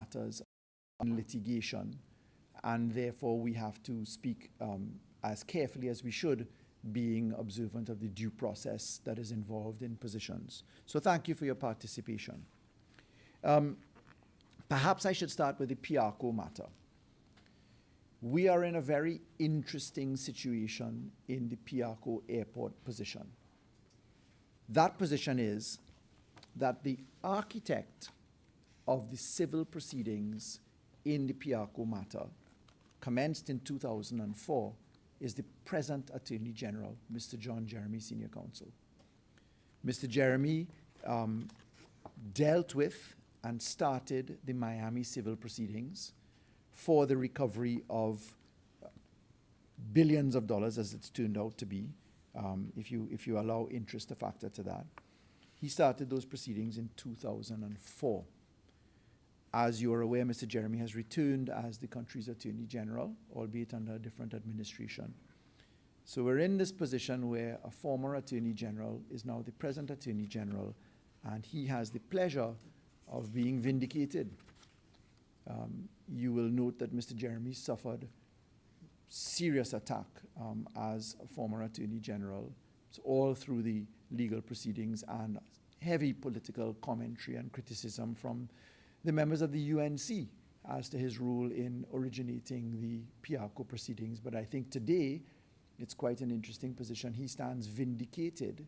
matters in litigation, and therefore we have to speak as carefully as we should, being observant of the due process that is involved in positions. So thank you for your participation. Perhaps I should start with the Piarco matter. We are in a very interesting situation in the Piarco airport position. That position is that the architect of the civil proceedings in the Piarco matter, commenced in 2004, is the present Attorney General, Mr. John Jeremy, Senior Counsel. Mr. Jeremy dealt with and started the Miami civil proceedings for the recovery of billions of dollars, as it's turned out to be, if you allow interest to factor to that. He started those proceedings in 2004. As you are aware, Mr. Jeremy has returned as the country's Attorney General, albeit under a different administration. So we're in this position where a former Attorney General is now the present Attorney General, and he has the pleasure of being vindicated. You will note that Mr. Jeremy suffered serious attack as a former Attorney General. It's all through the legal proceedings and heavy political commentary and criticism from the members of the UNC as to his role in originating the Piarco proceedings. But I think today it's quite an interesting position. He stands vindicated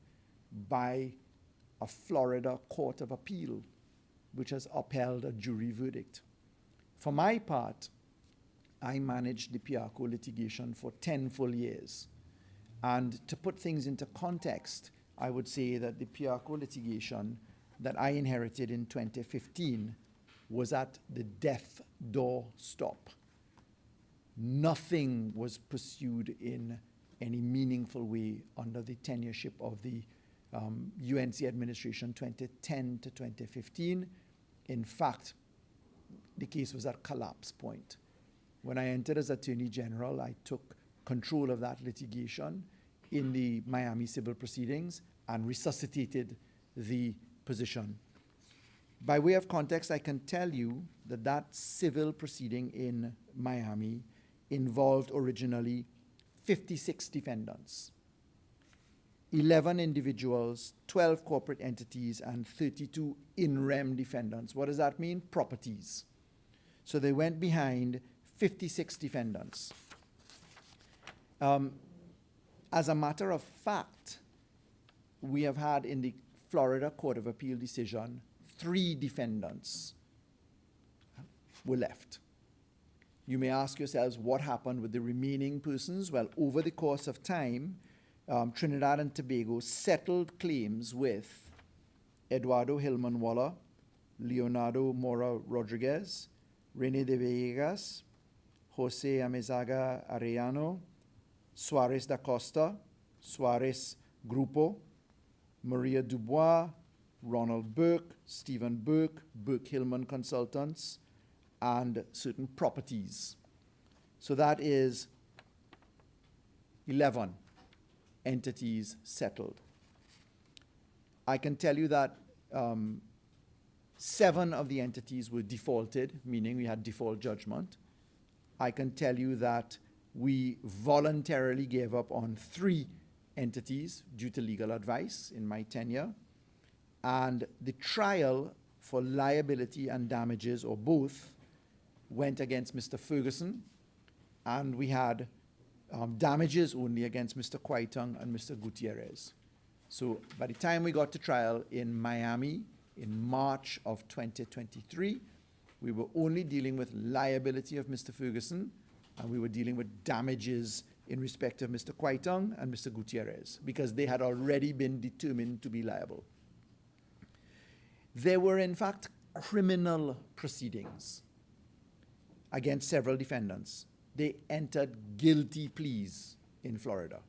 by a Florida Court of Appeal, which has upheld a jury verdict. For my part, I managed the Piarco litigation for 10 full years. And to put things into context, I would say that the Piarco litigation that I inherited in 2015 was at the death door stop. Nothing was pursued in any meaningful way under the tenureship of the UNC administration 2010 to 2015. In fact, the case was at collapse point. When I entered as Attorney General, I took control of that litigation in the Miami civil proceedings and resuscitated the position. By way of context, I can tell you that that civil proceeding in Miami involved originally 56 defendants, 11 individuals, 12 corporate entities, and 32 in rem defendants. What does that mean? Properties. So they went behind 56 defendants. As a matter of fact, we have had in the Florida Court of Appeal decision, 3 defendants were left. You may ask yourselves what happened with the remaining persons. Well, over the course of time, Trinidad and Tobago settled claims with Eduardo Hillman Waller, Leonardo Mora Rodriguez, Rene de Villegas, Jose Amezaga Arellano, Suarez da Costa, Suarez Grupo, Maria Dubois, Ronald Burke, Stephen Burke, Burke Hillman Consultants, and certain properties. So that is 11 entities settled. I can tell you that 7 of the entities were defaulted, meaning we had default judgment. I can tell you that we voluntarily gave up on 3 entities due to legal advice in my tenure. And the trial for liability and damages, or both, went against Mr. Ferguson, and we had damages only against Mr. Quaitong and Mr. Gutierrez. So by the time we got to trial in Miami in March of 2023, we were only dealing with liability of Mr. Ferguson, and we were dealing with damages in respect of Mr. Quaitong and Mr. Gutierrez, because they had already been determined to be liable. There were, in fact, criminal proceedings against several defendants. They entered guilty pleas in Florida.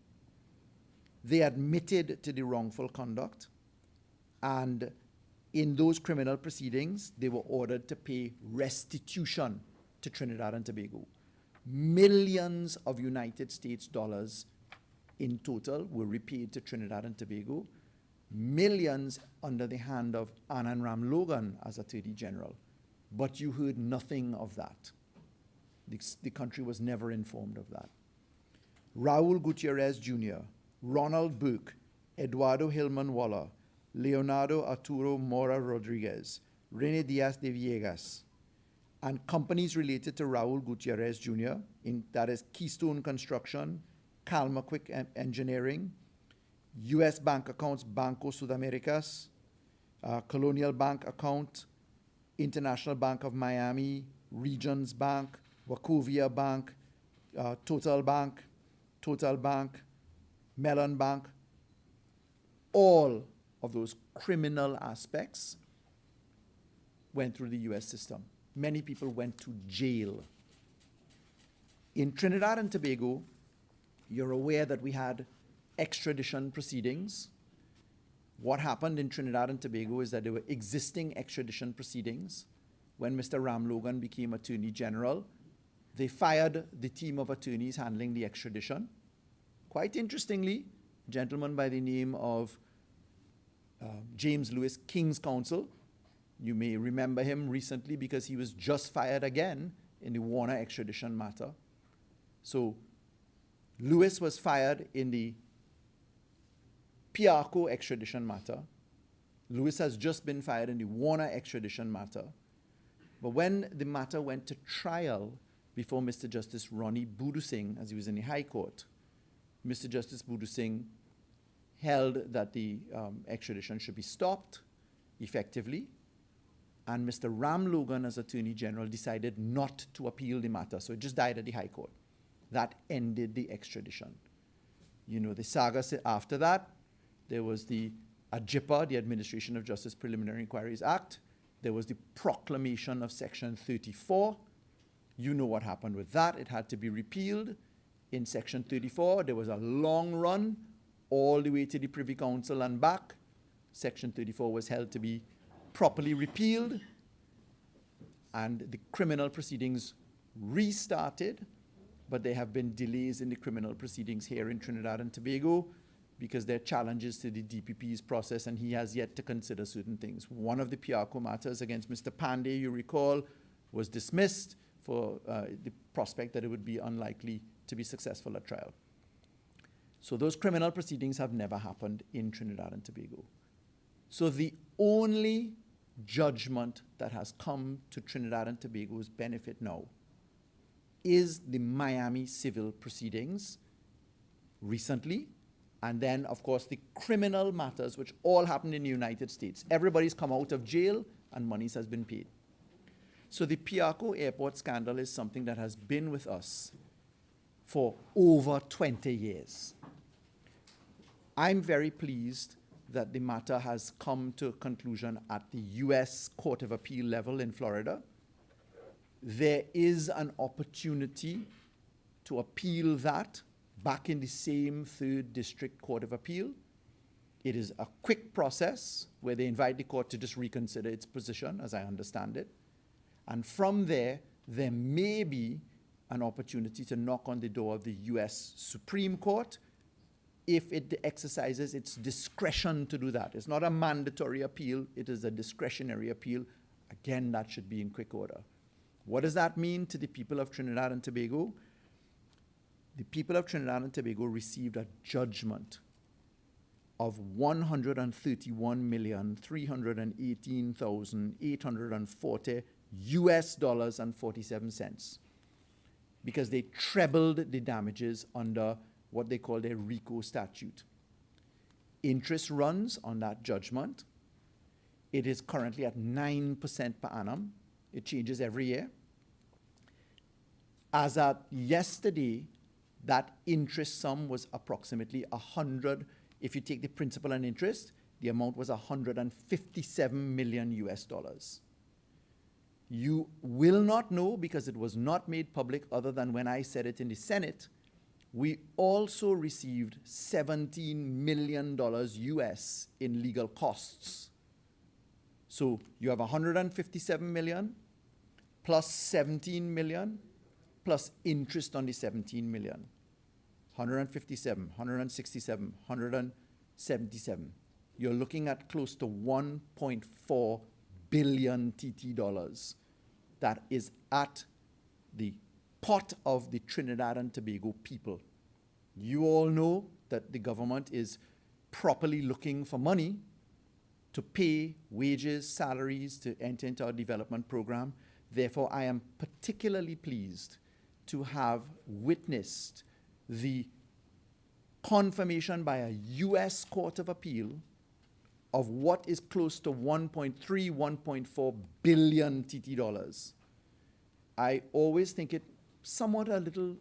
They admitted to the wrongful conduct, and in those criminal proceedings, they were ordered to pay restitution to Trinidad and Tobago. Millions of United States dollars in total were repaid to Trinidad and Tobago. Millions under the hand of Anand Ram Logan as Attorney General. but you heard nothing of that. The country was never informed of that. Raul Gutierrez Jr., Ronald Burke, Eduardo Hillman Waller, Leonardo Arturo Mora Rodriguez, Rene Diaz de Villegas, and companies related to Raul Gutierrez Jr., that is Keystone Construction, Calma Quick Engineering, U.S. bank accounts, Banco Sudamericas, Colonial Bank account, International Bank of Miami, Regions Bank, Wachovia Bank, Total Bank, Mellon Bank, all of those criminal aspects went through the U.S. system. Many people went to jail. In Trinidad and Tobago, you're aware that we had extradition proceedings. What happened in Trinidad and Tobago is that there were existing extradition proceedings. When Mr. Ram Logan became Attorney General, they fired the team of attorneys handling the extradition. Quite interestingly, a gentleman by the name of James Lewis, King's Counsel, you may remember him recently because he was just fired again in the Warner extradition matter. So Lewis was fired in the Piarco extradition matter. Lewis has just been fired in the Warner extradition matter. But when the matter went to trial before Mr. Justice Ronnie Budu Singh, as he was in the High Court, Mr. Justice Budu Singh held that the extradition should be stopped effectively, and Mr. Ram Logan, as Attorney General, decided not to appeal the matter, so it just died at the High Court. That ended the extradition. You know, the saga after that, there was the AJIPA, the Administration of Justice Preliminary Inquiries Act. There was the proclamation of Section 34. You know what happened with that. It had to be repealed. In Section 34, there was a long run all the way to the Privy Council and back. Section 34 was held to be properly repealed, and the criminal proceedings restarted, but there have been delays in the criminal proceedings here in Trinidad and Tobago because there are challenges to the DPP's process, and he has yet to consider certain things. One of the Piarco matters against Mr. Pandey, you recall, was dismissed for the prospect that it would be unlikely to be successful at trial. So those criminal proceedings have never happened in Trinidad and Tobago. So the only judgment that has come to Trinidad and Tobago's benefit now is the Miami civil proceedings recently, and then, of course, the criminal matters, which all happened in the United States. Everybody's come out of jail and monies has been paid. So the Piarco Airport scandal is something that has been with us for over 20 years. I'm very pleased that the matter has come to a conclusion at the U.S. Court of Appeal level in Florida. There is an opportunity to appeal that back in the same 3rd District Court of Appeal. It is a quick process where they invite the court to just reconsider its position, as I understand it. And from there may be an opportunity to knock on the door of the U.S. Supreme Court if it exercises its discretion to do that. It's not a mandatory appeal, it is a discretionary appeal. Again, that should be in quick order. What does that mean to the people of Trinidad and Tobago? The people of Trinidad and Tobago received a judgment of $131,318,840 US and 47 cents because they trebled the damages under what they call their RICO statute. Interest runs on that judgment. It is currently at 9% per annum. It changes every year. As at yesterday, that interest sum was approximately 100. If you take the principal and interest, the amount was 157 million US dollars. You will not know because it was not made public other than when I said it in the Senate. We also received $17 million US in legal costs. So you have 157 million plus 17 million plus interest on the 17 million. 157, 167, 177. You're looking at close to 1.4 billion TT dollars that is at the pot of the Trinidad and Tobago people. You all know that the government is properly looking for money to pay wages, salaries, to enter into our development program. Therefore, I am particularly pleased to have witnessed the confirmation by a U.S. Court of Appeal of what is close to 1.3, 1.4 billion TT dollars. I always think it somewhat a little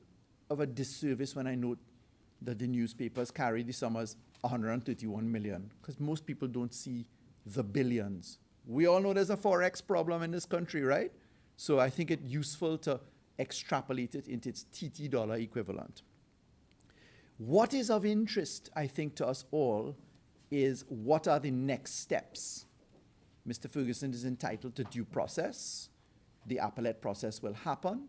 of a disservice when I note that the newspapers carry the sum as 131 million, because most people don't see the billions. We all know there's a forex problem in this country, right? So I think it's useful to extrapolate it into its TT dollar equivalent. What is of interest, I think, to us all is what are the next steps? Mr. Ferguson is entitled to due process. The appellate process will happen.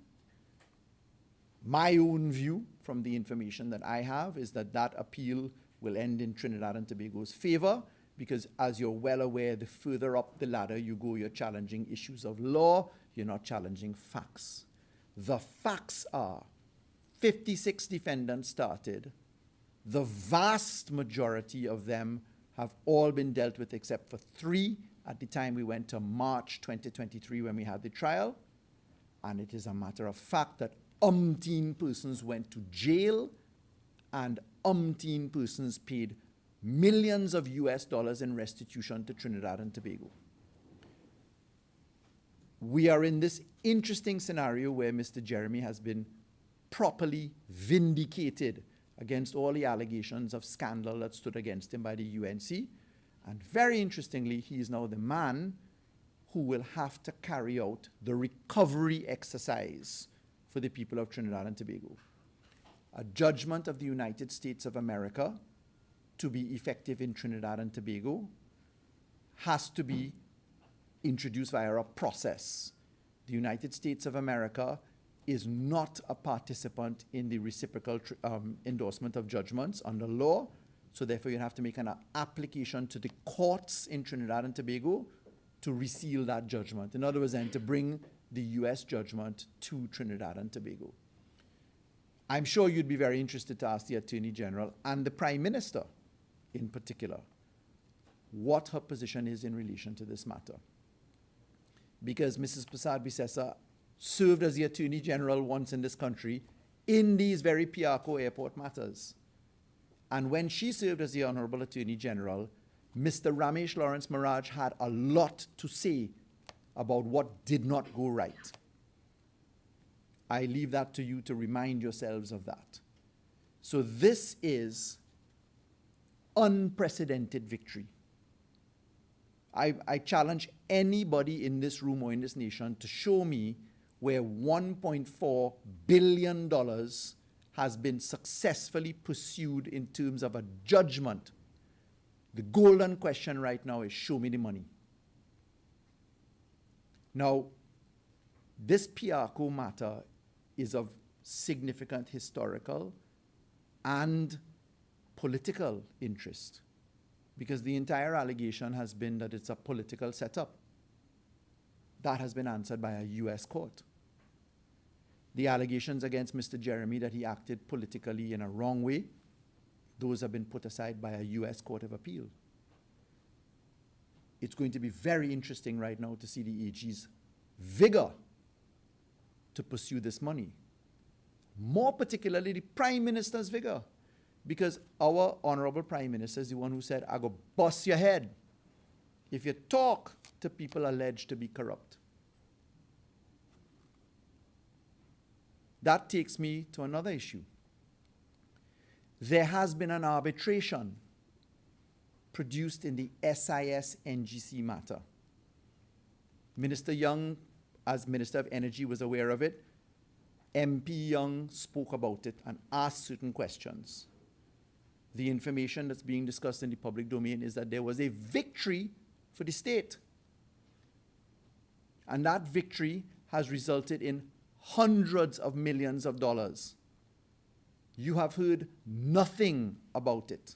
My own view from the information that I have is that that appeal will end in Trinidad and Tobago's favor, because as you're well aware, the further up the ladder you go, you're challenging issues of law, you're not challenging facts. The facts are 56 defendants started. The vast majority of them have all been dealt with except for 3 at the time we went to March 2023 when we had the trial. And it is a matter of fact that umpteen persons went to jail and umpteen persons paid millions of US dollars in restitution to Trinidad and Tobago. We are in this interesting scenario where Mr. Jeremy has been properly vindicated against all the allegations of scandal that stood against him by the UNC. And very interestingly, he is now the man who will have to carry out the recovery exercise for the people of Trinidad and Tobago. A judgment of the United States of America to be effective in Trinidad and Tobago has to be introduced via a process. The United States of America is not a participant in the reciprocal endorsement of judgments under law, so therefore you have to make an application to the courts in Trinidad and Tobago to reseal that judgment. In other words, then to bring the US judgment to Trinidad and Tobago. I'm sure you'd be very interested to ask the Attorney General and the Prime Minister in particular what her position is in relation to this matter. Because Mrs. Prasad Bisesa served as the Attorney General once in this country in these very Piarco airport matters. And when she served as the Honourable Attorney General, Mr. Ramesh Lawrence Maharaj had a lot to say about what did not go right. I leave that to you to remind yourselves of that. So this is unprecedented victory. I challenge anybody in this room or in this nation to show me where $1.4 billion has been successfully pursued in terms of a judgment. The golden question right now is show me the money. Now, this Piarco matter is of significant historical and political interest, because the entire allegation has been that it's a political setup. That has been answered by a US court. The allegations against Mr. Jeremy that he acted politically in a wrong way, those have been put aside by a US Court of Appeal. It's going to be very interesting right now to see the AG's vigor to pursue this money. More particularly the Prime Minister's vigor, because our Honourable Prime Minister is the one who said, I go bust your head if you talk to people alleged to be corrupt. That takes me to another issue. There has been an arbitration produced in the SIS-NGC matter. Minister Young, as Minister of Energy, was aware of it. MP Young spoke about it and asked certain questions. The information that's being discussed in the public domain is that there was a victory for the state. And that victory has resulted in hundreds of millions of dollars. You have heard nothing about it.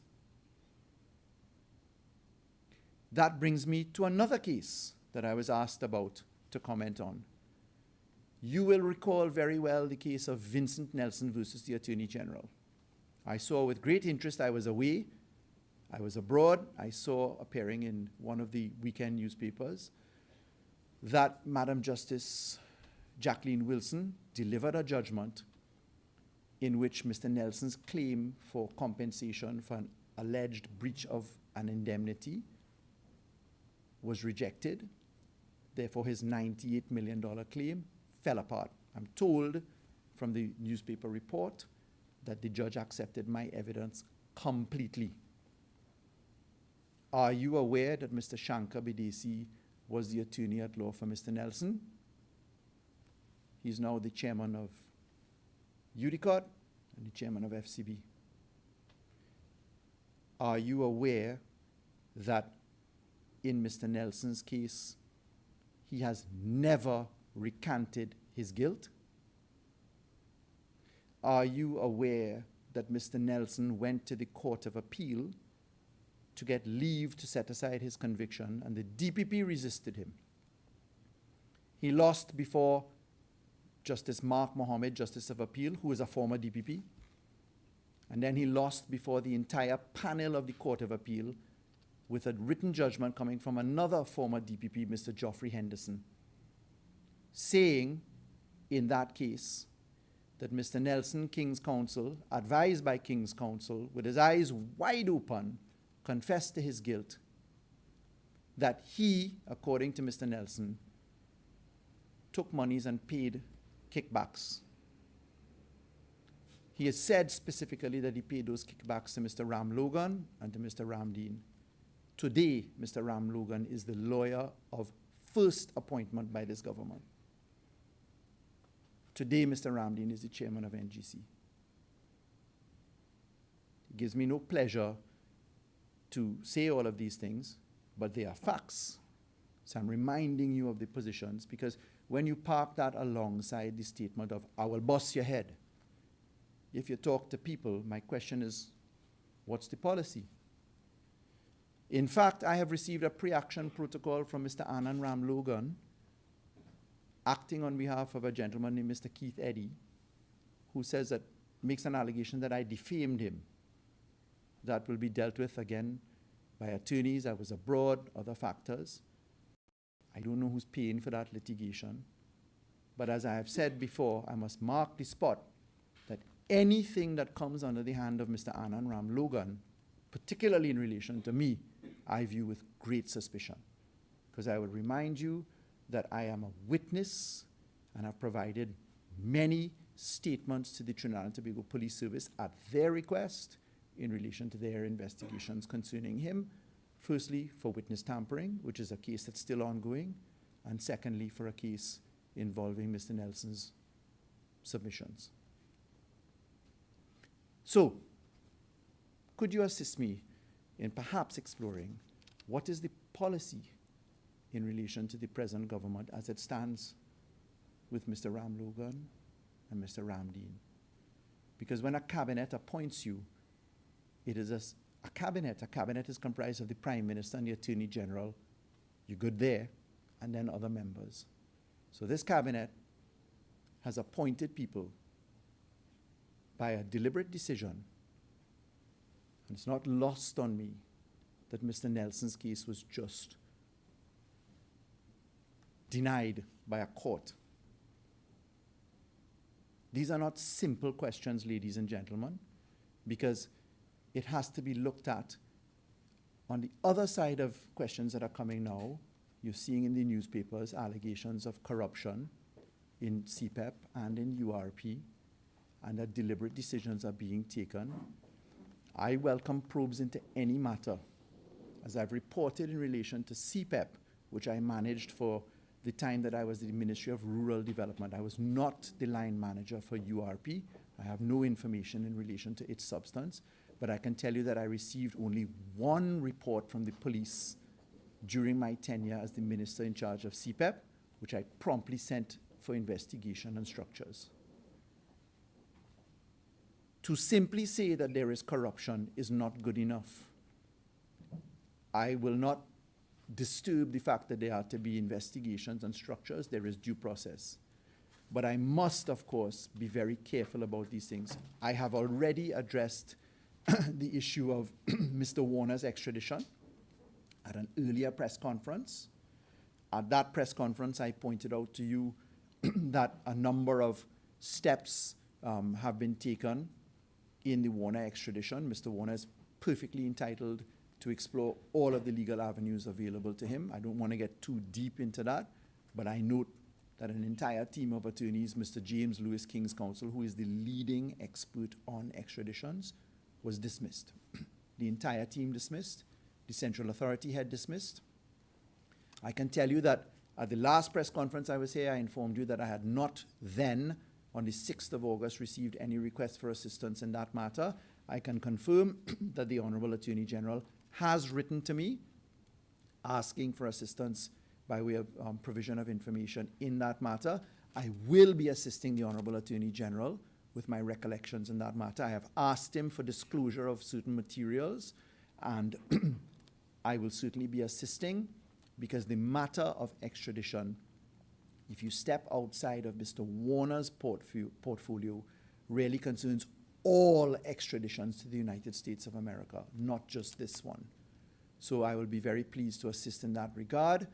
That brings me to another case that I was asked about to comment on. You will recall very well the case of Vincent Nelson versus the Attorney General. I saw with great interest, I was away, I was abroad, I saw appearing in one of the weekend newspapers that Madam Justice Jacqueline Wilson delivered a judgment in which Mr. Nelson's claim for compensation for an alleged breach of an indemnity was rejected. Therefore, his $98 million claim fell apart. I'm told from the newspaper report that the judge accepted my evidence completely. Are you aware that Mr. Shankar Bidesi was the attorney at law for Mr. Nelson? He's now the chairman of UDICOT and the chairman of FCB. Are you aware that in Mr. Nelson's case, he has never recanted his guilt? Are you aware that Mr. Nelson went to the Court of Appeal to get leave to set aside his conviction, and the DPP resisted him? He lost before Justice Mark Mohammed, Justice of Appeal, who is a former DPP. And then he lost before the entire panel of the Court of Appeal with a written judgment coming from another former DPP, Mr. Geoffrey Henderson, saying in that case that Mr. Nelson, King's Counsel, advised by King's Counsel, with his eyes wide open, confessed to his guilt, that he, according to Mr. Nelson, took monies and paid kickbacks. He has said specifically that he paid those kickbacks to Mr. Ram Logan and to Mr. Ramdeen. Today, Mr. Ram Logan is the lawyer of first appointment by this government. Today, Mr. Ramdeen is the chairman of NGC. It gives me no pleasure to say all of these things, but they are facts. So I'm reminding you of the positions, because when you park that alongside the statement of, I will bust your head, if you talk to people, my question is, what's the policy? In fact, I have received a pre-action protocol from Mr. Anand Ram Logan, acting on behalf of a gentleman named Mr. Keith Eddy, who says that, makes an allegation that I defamed him. That will be dealt with again by attorneys. I was abroad, other factors. I don't know who's paying for that litigation. But as I have said before, I must mark the spot that anything that comes under the hand of Mr. Anand Ram Logan, particularly in relation to me, I view with great suspicion. Because I will remind you that I am a witness and have provided many statements to the Trinidad and Tobago Police Service at their request in relation to their investigations concerning him. Firstly, for witness tampering, which is a case that's still ongoing, and secondly, for a case involving Mr. Nelson's submissions. So, could you assist me in perhaps exploring what is the policy in relation to the present government as it stands with Mr. Ram Logan and Mr. Ramdeen? Because when a cabinet appoints you, it is a cabinet. A cabinet is comprised of the Prime Minister and the Attorney General. You're good there, and then other members. So this cabinet has appointed people by a deliberate decision, and it's not lost on me that Mr. Nelson's case was just denied by a court. These are not simple questions, ladies and gentlemen, because it has to be looked at on the other side of questions that are coming now. You're seeing in the newspapers allegations of corruption in CPEP and in URP, and that deliberate decisions are being taken. I welcome probes into any matter. As I've reported in relation to CPEP, which I managed for the time that I was the Ministry of Rural Development. I was not the line manager for URP. I have no information in relation to its substance, but I can tell you that I received only one report from the police during my tenure as the minister in charge of CPEP, which I promptly sent for investigation and structures. To simply say that there is corruption is not good enough. I will not disturb the fact that there are to be investigations and structures. There is due process. but I must, of course, be very careful about these things. I have already addressed the issue of Mr. Warner's extradition at an earlier press conference. At that press conference, I pointed out to you that a number of steps have been taken in the Warner extradition. Mr. Warner is perfectly entitled to explore all of the legal avenues available to him. I don't want to get too deep into that, but I note that an entire team of attorneys, Mr. James Lewis King's counsel, who is the leading expert on extraditions, was dismissed. The entire team dismissed. The Central Authority had dismissed. I can tell you that at the last press conference I was here, I informed you that I had not then, on the 6th of August, received any request for assistance in that matter. I can confirm that the Honourable Attorney General has written to me asking for assistance by way of provision of information in that matter. I will be assisting the Honourable Attorney General with my recollections in that matter. I have asked him for disclosure of certain materials, and I will certainly be assisting, because the matter of extradition, if you step outside of Mr. Warner's portfolio, really concerns all extraditions to the United States of America, not just this one. So I will be very pleased to assist in that regard.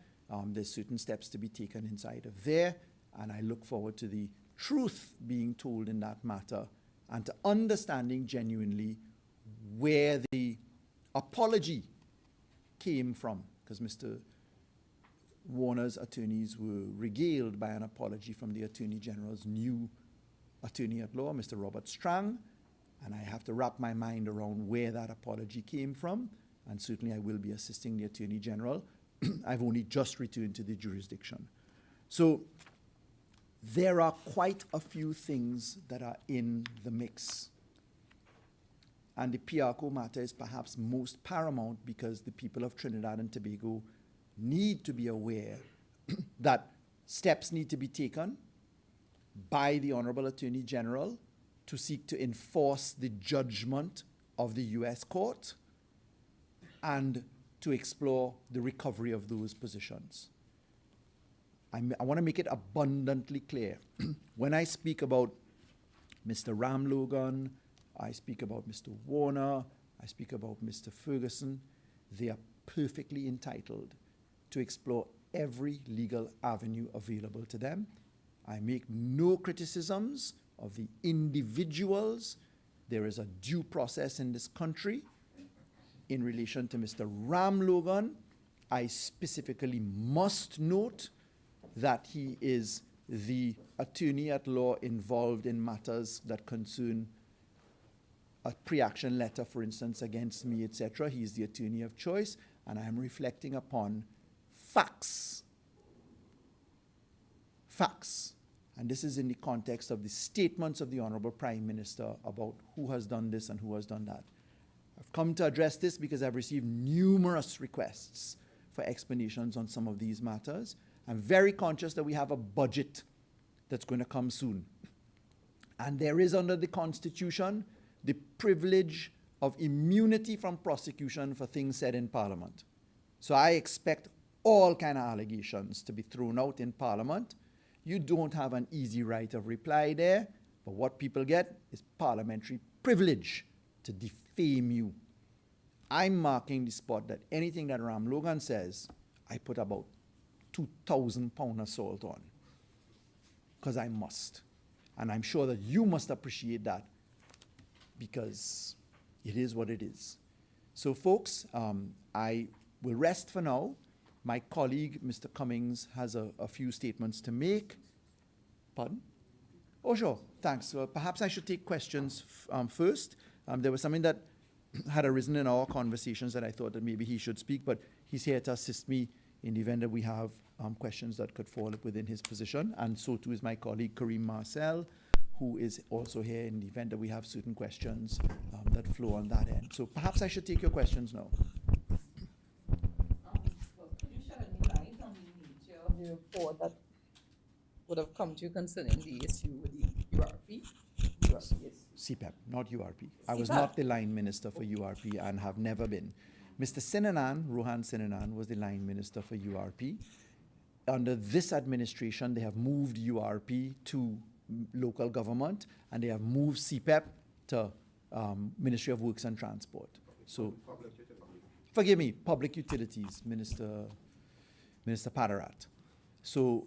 There's certain steps to be taken inside of there, and I look forward to the truth being told in that matter and to understanding genuinely where the apology came from, because Mr. Warner's attorneys were regaled by an apology from the Attorney General's new attorney at law, Mr. Robert Strang, and I have to wrap my mind around where that apology came from, and certainly I will be assisting the Attorney General. I've only just returned to the jurisdiction. So there are quite a few things that are in the mix. And the PRCO matter is perhaps most paramount because the people of Trinidad and Tobago need to be aware that steps need to be taken by the Honourable Attorney General to seek to enforce the judgment of the U.S. court and to explore the recovery of those positions. I want to make it abundantly clear. When I speak about Mr. Ram Logan, I speak about Mr. Warner, I speak about Mr. Ferguson, they are perfectly entitled to explore every legal avenue available to them. I make no criticisms of the individuals. There is a due process in this country. In relation to Mr. Ram Logan, I specifically must note that he is the attorney at law involved in matters that concern a pre-action letter, for instance, against me, etc. He is the attorney of choice, and I am reflecting upon facts. Facts. And this is in the context of the statements of the Honourable Prime Minister about who has done this and who has done that. I've come to address this because I've received numerous requests for explanations on some of these matters. I'm very conscious that we have a budget that's going to come soon. And there is under the Constitution the privilege of immunity from prosecution for things said in Parliament. So I expect all kind of allegations to be thrown out in Parliament. You don't have an easy right of reply there, but what people get is parliamentary privilege to defame you. I'm marking the spot that anything that Ram Logan says, I put about 2,000 pound of salt on, because I must. And I'm sure that you must appreciate that, because it is what it is. So folks, I will rest for now. My colleague, Mr. Cummings, has a few statements to make. Pardon? Oh, sure. Thanks. Perhaps I should take questions first. There was something that had arisen in our conversations that I thought that maybe he should speak, but he's here to assist me in the event that we have questions that could fall within his position. And so too is my colleague, Kareem Marcel, who is also here in the event that we have certain questions that flow on that end. So perhaps I should take your questions now. Could you shed any light on the nature of the report that would have come to you concerning the issue with the URP? Yes. CPEP, not URP. I was not the line minister for URP and have never been. Mr. Sinanan, Rohan Sinanan, was the line minister for URP. under this administration, they have moved URP to local government, and they have moved CPEP to Ministry of Works and Transport. So, forgive me, Public Utilities, Minister Padarat. So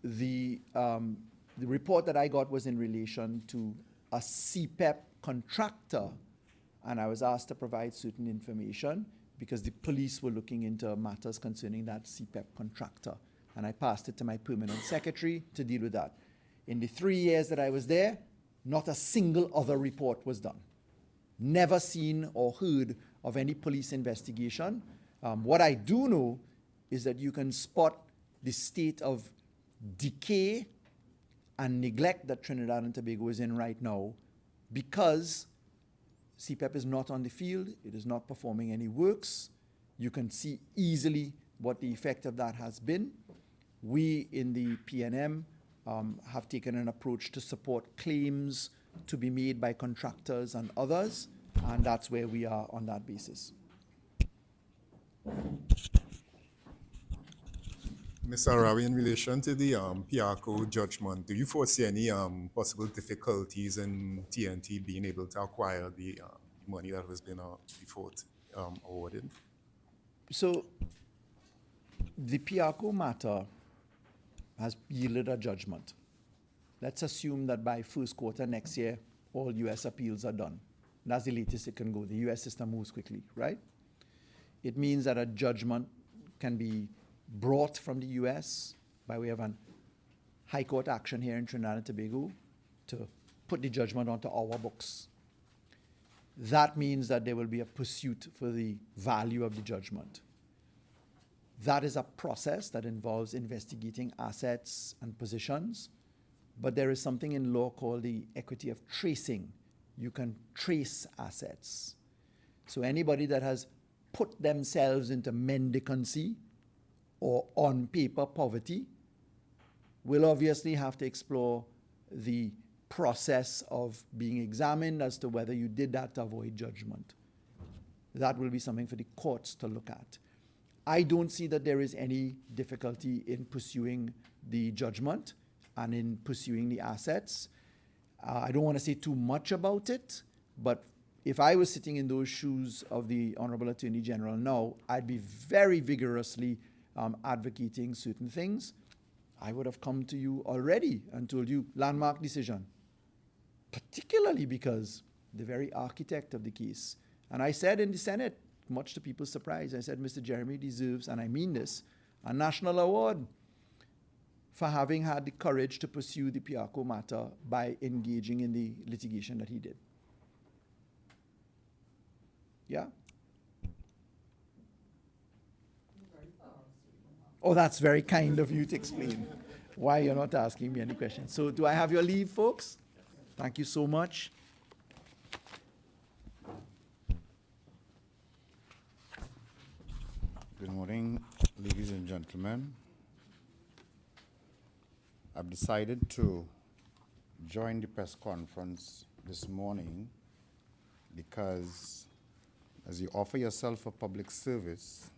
the report that I got was in relation to a CPEP contractor, and I was asked to provide certain information because the police were looking into matters concerning that CPEP contractor, and I passed it to my permanent secretary to deal with that. In the 3 years that I was there, not a single other report was done. Never seen or heard of any police investigation. What I do know is that you can spot the state of decay and neglect that Trinidad and Tobago is in right now because CPEP is not on the field, it is not performing any works. You can see easily what the effect of that has been. We in the PNM have taken an approach to support claims to be made by contractors and others, and that's where we are on that basis. Mr. Al-Rawi, in relation to the PRCO judgment, do you foresee any possible difficulties in TNT being able to acquire the money that has been before awarded? So the PRCO matter has yielded a judgment. Let's assume that by first quarter next year, all U.S. appeals are done. That's the latest it can go. The U.S. system moves quickly, right? It means that a judgment can be brought from the U.S. by way of an high court action here in Trinidad and Tobago to put the judgment onto our books. That means that there will be a pursuit for the value of the judgment. That is a process that involves investigating assets and positions, but there is something in law called the equity of tracing. You can trace assets. So anybody that has put themselves into mendicancy or on paper poverty will obviously have to explore the process of being examined as to whether you did that to avoid judgment. That will be something for the courts to look at. I don't see that there is any difficulty in pursuing the judgment and in pursuing the assets. I don't want to say too much about it, but if I was sitting in those shoes of the Honourable Attorney General now, I'd be very vigorously advocating certain things. I would have come to you already and told you landmark decision, particularly because the very architect of the case. And I said in the Senate, much to people's surprise, I said, Mr. Jeremy deserves, and I mean this, a national award for having had the courage to pursue the PRCO matter by engaging in the litigation that he did. Yeah? Oh, that's very kind of you to explain why you're not asking me any questions. So do I have your leave, folks? Thank you so much. Good morning, ladies and gentlemen. I've decided to join the press conference this morning because as you offer yourself a public service,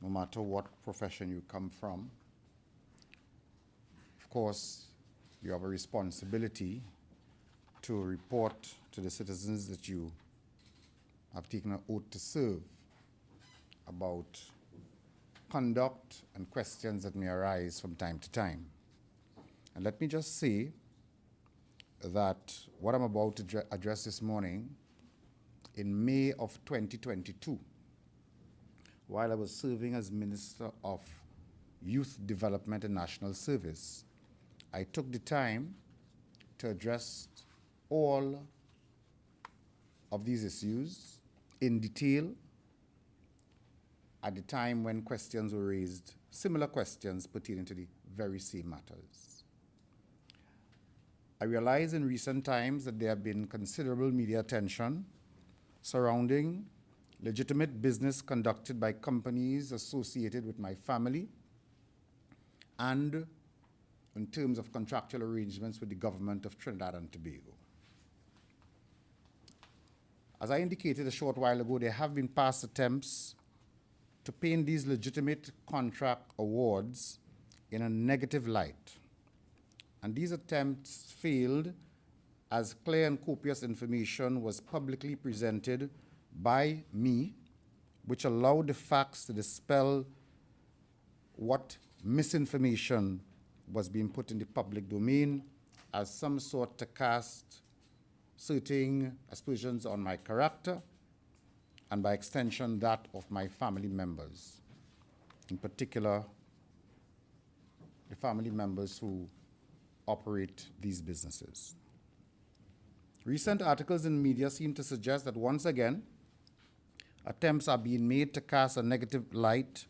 no matter what profession you come from, of course, you have a responsibility to report to the citizens that you have taken an oath to serve about conduct and questions that may arise from time to time. And let me just say that what I'm about to address this morning, in May of 2022, while I was serving as Minister of Youth Development and National Service, I took the time to address all of these issues in detail at the time when questions were raised, similar questions pertaining to the very same matters. I realize in recent times that there have been considerable media attention surrounding legitimate business conducted by companies associated with my family and in terms of contractual arrangements with the government of Trinidad and Tobago. As I indicated a short while ago, there have been past attempts to paint these legitimate contract awards in a negative light. And these attempts failed as clear and copious information was publicly presented by me, which allowed the facts to dispel what misinformation was being put in the public domain as some sort to cast certain aspersions on my character and by extension that of my family members, in particular the family members who operate these businesses. Recent articles in media seem to suggest that once again, attempts are being made to cast a negative light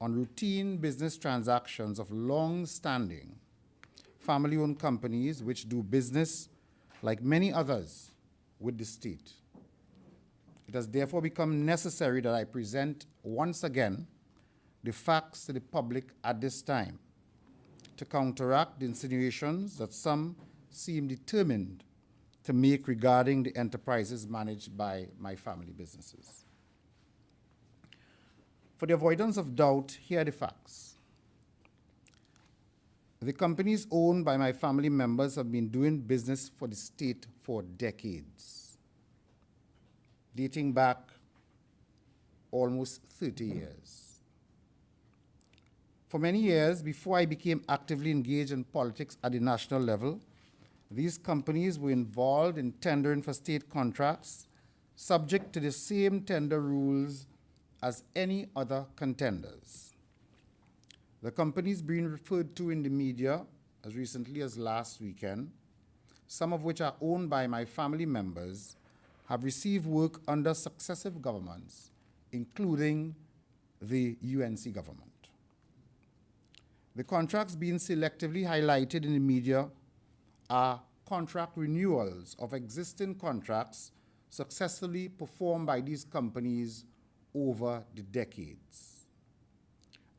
on routine business transactions of long-standing family-owned companies which do business, like many others, with the state. It has therefore become necessary that I present once again the facts to the public at this time to counteract the insinuations that some seem determined to make regarding the enterprises managed by my family businesses. For the avoidance of doubt, here are the facts. The companies owned by my family members have been doing business for the state for decades, dating back almost 30 years. For many years, before I became actively engaged in politics at the national level, these companies were involved in tendering for state contracts, subject to the same tender rules as any other contenders. The companies being referred to in the media as recently as last weekend, some of which are owned by my family members, have received work under successive governments, including the UNC government. The contracts being selectively highlighted in the media are contract renewals of existing contracts successfully performed by these companies over the decades.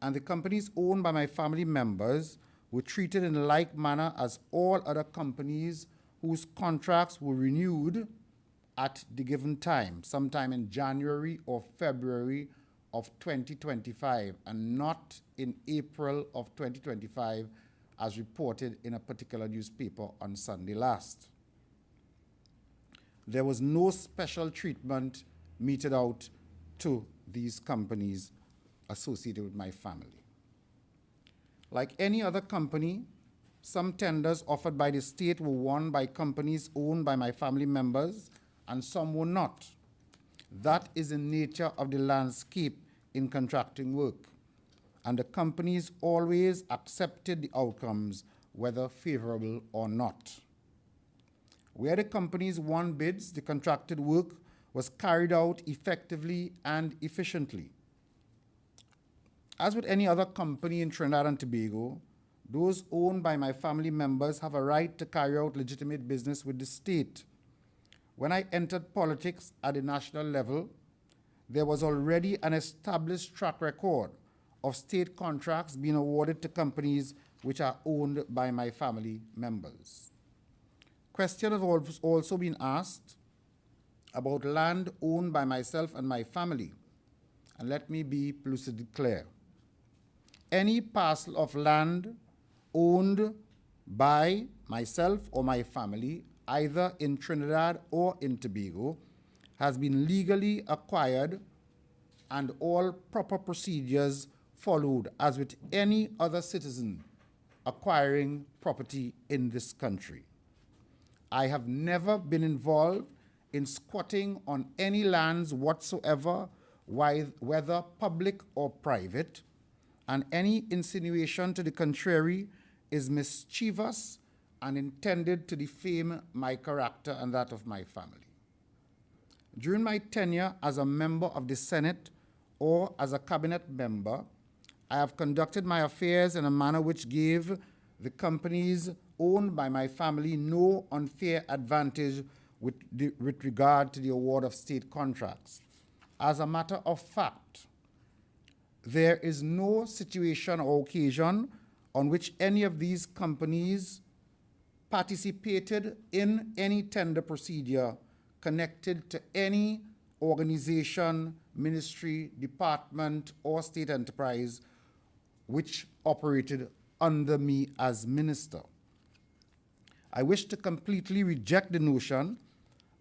And the companies owned by my family members were treated in like manner as all other companies whose contracts were renewed at the given time, sometime in January or February of 2025, and not in April of 2025, as reported in a particular newspaper on Sunday last. There was no special treatment meted out to these companies associated with my family. Like any other company, some tenders offered by the state were won by companies owned by my family members, and some were not. That is the nature of the landscape in contracting work, and the companies always accepted the outcomes, whether favorable or not. Where the companies won bids, the contracted work was carried out effectively and efficiently. As with any other company in Trinidad and Tobago, those owned by my family members have a right to carry out legitimate business with the state. When I entered politics at the national level, there was already an established track record of state contracts being awarded to companies which are owned by my family members. Question has also been asked about land owned by myself and my family, and let me be lucidly clear. Any parcel of land owned by myself or my family, either in Trinidad or in Tobago, has been legally acquired and all proper procedures followed as with any other citizen acquiring property in this country. I have never been involved in squatting on any lands whatsoever, whether public or private, and any insinuation to the contrary is mischievous and intended to defame my character and that of my family. During my tenure as a member of the Senate or as a cabinet member, I have conducted my affairs in a manner which gave the companies owned by my family no unfair advantage with regard to the award of state contracts. As a matter of fact, there is no situation or occasion on which any of these companies participated in any tender procedure connected to any organization, ministry, department, or state enterprise which operated under me as minister. I wish to completely reject the notion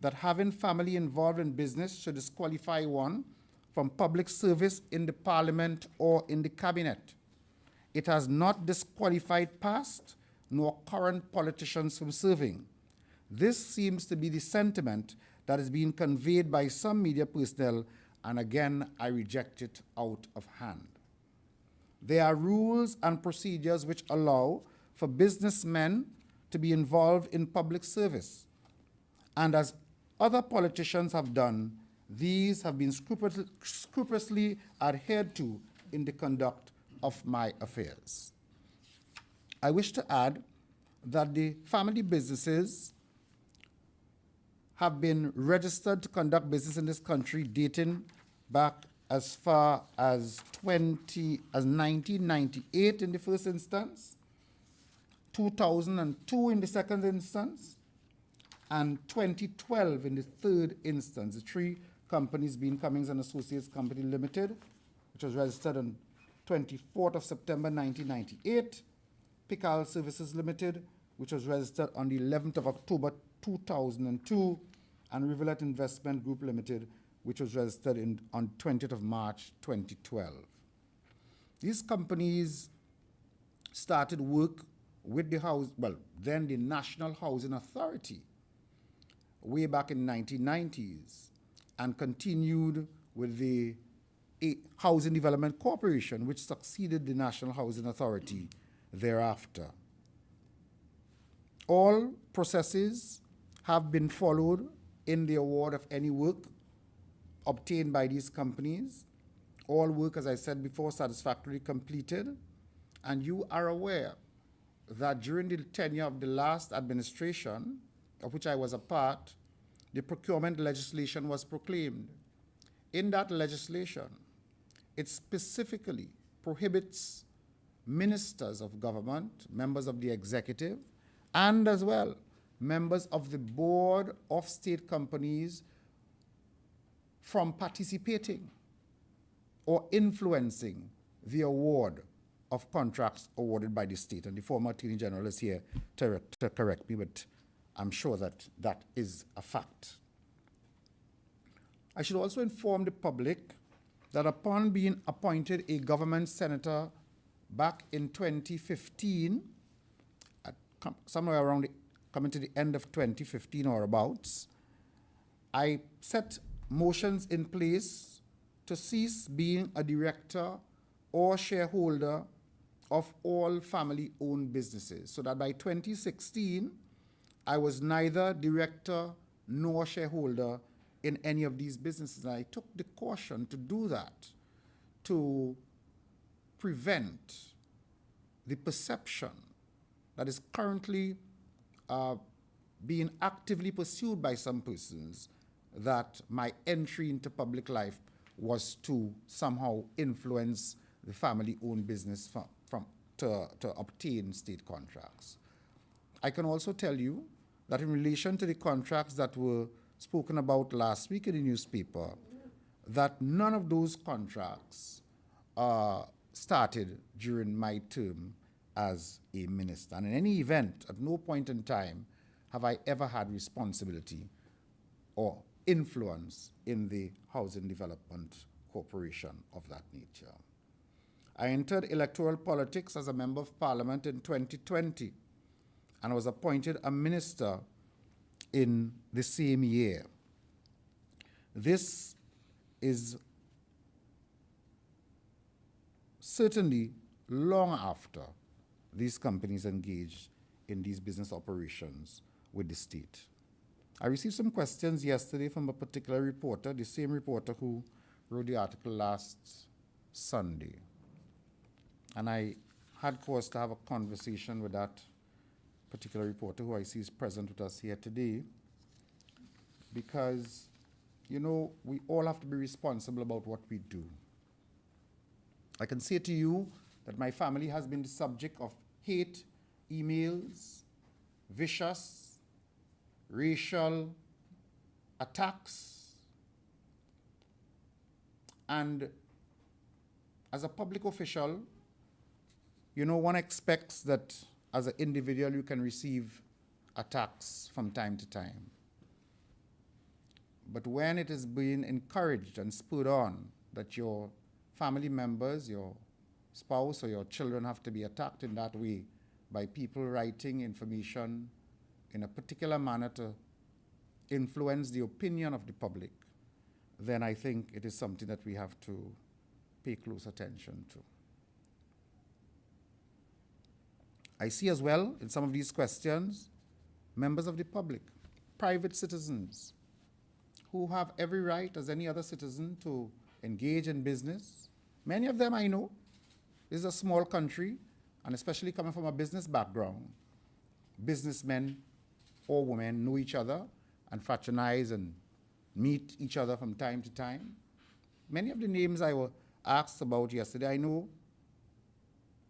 that having family involved in business should disqualify one from public service in the parliament or in the cabinet. It has not disqualified past nor current politicians from serving. This seems to be the sentiment that is being conveyed by some media personnel, and again, I reject it out of hand. There are rules and procedures which allow for businessmen to be involved in public service. And as other politicians have done, these have been scrupulously adhered to in the conduct of my affairs. I wish to add that the family businesses have been registered to conduct business in this country dating back as far as 1998 in the first instance, 2002 in the second instance, and 2012 in the third instance. The three companies being Cummings and Associates Company Limited, which was registered on 24th of September 1998, Beckles Services Limited, which was registered on the 11th of October 2002, and Rivulet Investment Group Limited, which was registered on 20th of March 2012. These companies started work with the then the National Housing Authority way back in the 1990s, and continued with the Housing Development Corporation, which succeeded the National Housing Authority thereafter. All processes have been followed in the award of any work obtained by these companies. All work, as I said before, satisfactorily completed. And you are aware that during the tenure of the last administration, of which I was a part, the procurement legislation was proclaimed. In that legislation, it specifically prohibits ministers of government, members of the executive, and as well members of the board of state companies from participating or influencing the award of contracts awarded by the state. And the former Attorney General is here to correct me, but I'm sure that that is a fact. I should also inform the public that upon being appointed a government senator back in 2015, somewhere around coming to the end of 2015 or abouts, I set motions in place to cease being a director or shareholder of all family-owned businesses, so that by 2016, I was neither director nor shareholder in any of these businesses. And I took the caution to do that to prevent the perception that is currently being actively pursued by some persons that my entry into public life was to somehow influence the family-owned business to obtain state contracts. I can also tell you that in relation to the contracts that were spoken about last week in the newspaper, that none of those contracts started during my term as a minister. And in any event, at no point in time have I ever had responsibility or influence in the Housing Development Corporation of that nature. I entered electoral politics as a member of parliament in 2020 and was appointed a minister in the same year. This is certainly long after these companies engaged in these business operations with the state. I received some questions yesterday from a particular reporter, the same reporter who wrote the article last Sunday. And I had cause to have a conversation with that particular reporter, who I see is present with us here today, because, you know, we all have to be responsible about what we do. I can say to you that my family has been the subject of hate emails, vicious, racial attacks, and as a public official, You know, one expects that as an individual you can receive attacks from time to time. But when it is being encouraged and spurred on that your family members, your spouse or your children have to be attacked in that way by people writing information in a particular manner to influence the opinion of the public, then I think it is something that we have to pay close attention to. I see as well in some of these questions members of the public, private citizens, who have every right as any other citizen to engage in business. Many of them I know. This is a small country, and especially coming from a business background, businessmen or women know each other and fraternize and meet each other from time to time. Many of the names I was asked about yesterday, I know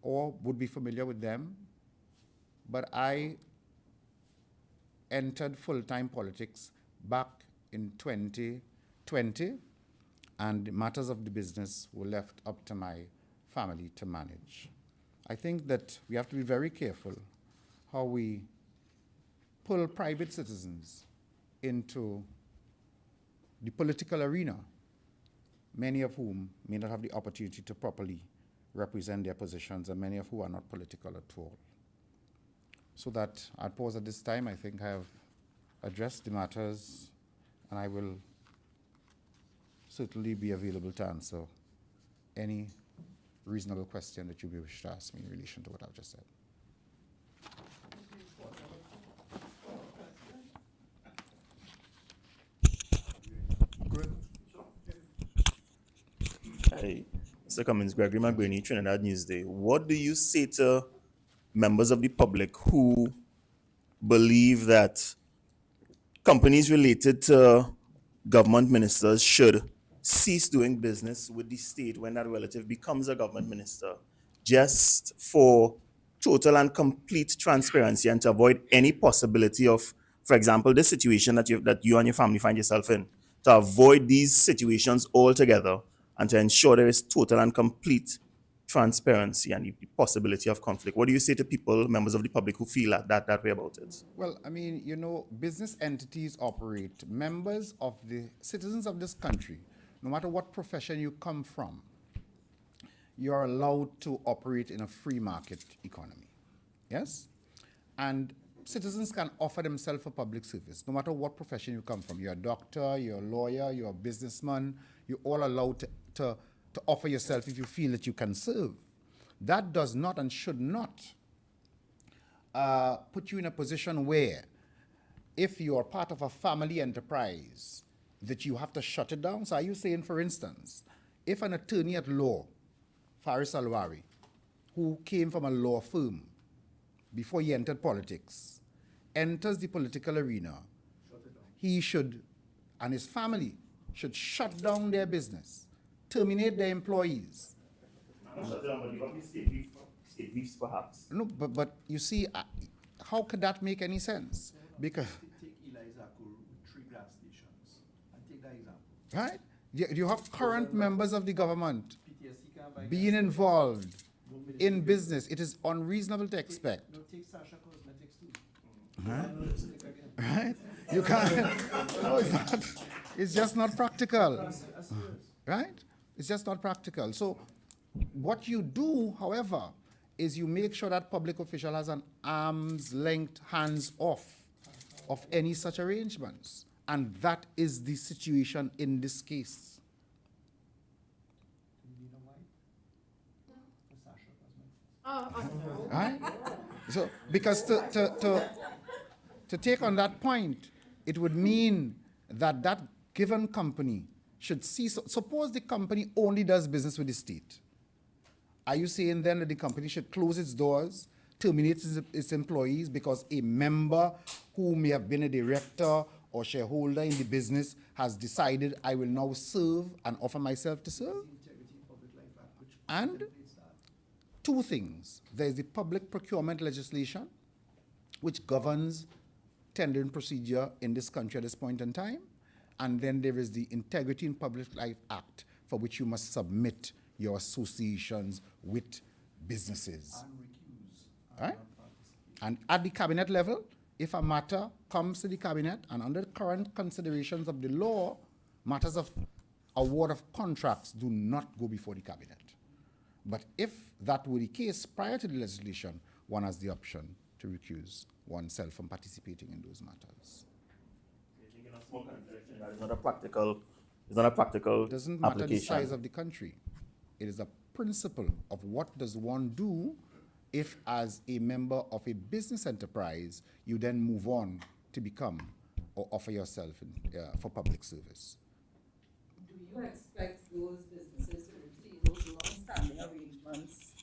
or would be familiar with them, but I entered full-time politics back in 2020, and matters of the business were left up to my family to manage. I think that we have to be very careful how we pull private citizens into the political arena, many of whom may not have the opportunity to properly represent their positions, and many of whom are not political at all. So that I'll pause at this time. I think I have addressed the matters, and I will certainly be available to answer any reasonable question that you may wish to ask me in relation to what I've just said. Hi, Mr. Cummings, Gregory McBurney, Trinidad Newsday. What do you say to members of the public who believe that companies related to government ministers should cease doing business with the state when that relative becomes a government minister, just for total and complete transparency and to avoid any possibility of, for example, this situation that you and your family find yourself in, to avoid these situations altogether and to ensure there is total and complete transparency and the possibility of conflict? What do you say to people, members of the public, who feel that way about it? Well, I mean, you know, business entities operate. Members of the citizens of this country, no matter what profession you come from, you are allowed to operate in a free market economy. Yes? And citizens can offer themselves for public service, no matter what profession you come from. You're a doctor, you're a lawyer, you're a businessman, you're all allowed to offer yourself if you feel that you can serve. That does not and should not put you in a position where, if you are part of a family enterprise, that you have to shut it down. So are you saying, for instance, if an attorney at law, Faris Al-Rawi, who came from a law firm before he entered politics, enters the political arena, he should, and his family, should shut down their business, terminate their employees? State beefs, perhaps. No, but you see, how could that make any sense? Because Take Eli's Akuru with 3 gas stations and take that example. right? You have current members of the government PTSD can buy being gas. involved in business. It is unreasonable to expect. No, take Sasha Cosmetics too. Right? You can't. No, it's not. It's just not practical. Right? It's just not practical. So what you do, however, is you make sure that public official has an arm's length, hands off of any such arrangements. And that is the situation in this case. Right? So, because to take on that point, it would mean that that given company should cease. Suppose the company only does business with the state. Are you saying then that the company should close its doors, terminate its employees because a member who may have been a director or shareholder in the business has decided, I will now serve and offer myself to serve? And 2 things. There's the public procurement legislation, which governs tendering procedure in this country at this point in time. And then there is the Integrity in Public Life Act, for which you must submit your associations with businesses. Right? And at the cabinet level, if a matter comes to the cabinet and under the current considerations of the law, matters of award of contracts do not go before the cabinet. But if that were the case prior to the legislation, one has the option to recuse oneself from participating in those matters. It's not a practical. It's not a practical It doesn't matter the application. size of the country. It is a principle of what does one do if, as a member of a business enterprise, you then move on to become or offer yourself for public service. Do you expect those businesses to retain those long-standing arrangements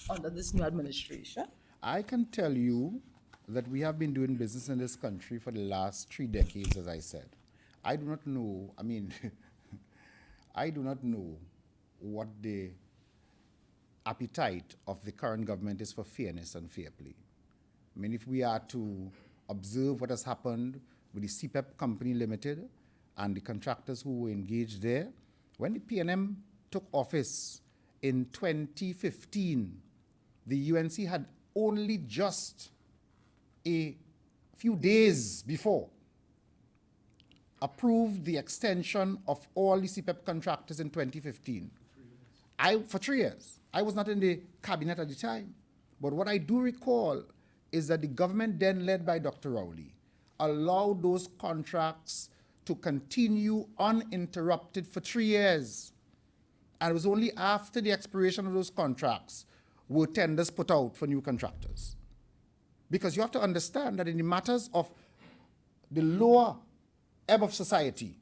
under this new administration? I can tell you that we have been doing business in this country for the last 3 decades, as I said. I do not know, I mean, I do not know what the appetite of the current government is for fairness and fair play. I mean, if we are to observe what has happened with the CPEP Company Limited and the contractors who were engaged there, when the PNM took office in 2015, the UNC had only just a few days before approved the extension of all the CPEP contractors in 2015. For 3 years. I was not in the cabinet at the time. But what I do recall is that the government then led by Dr. Rowley allowed those contracts to continue uninterrupted for 3 years. And it was only after the expiration of those contracts were tenders put out for new contractors. Because you have to understand that in the matters of the lower ebb of society,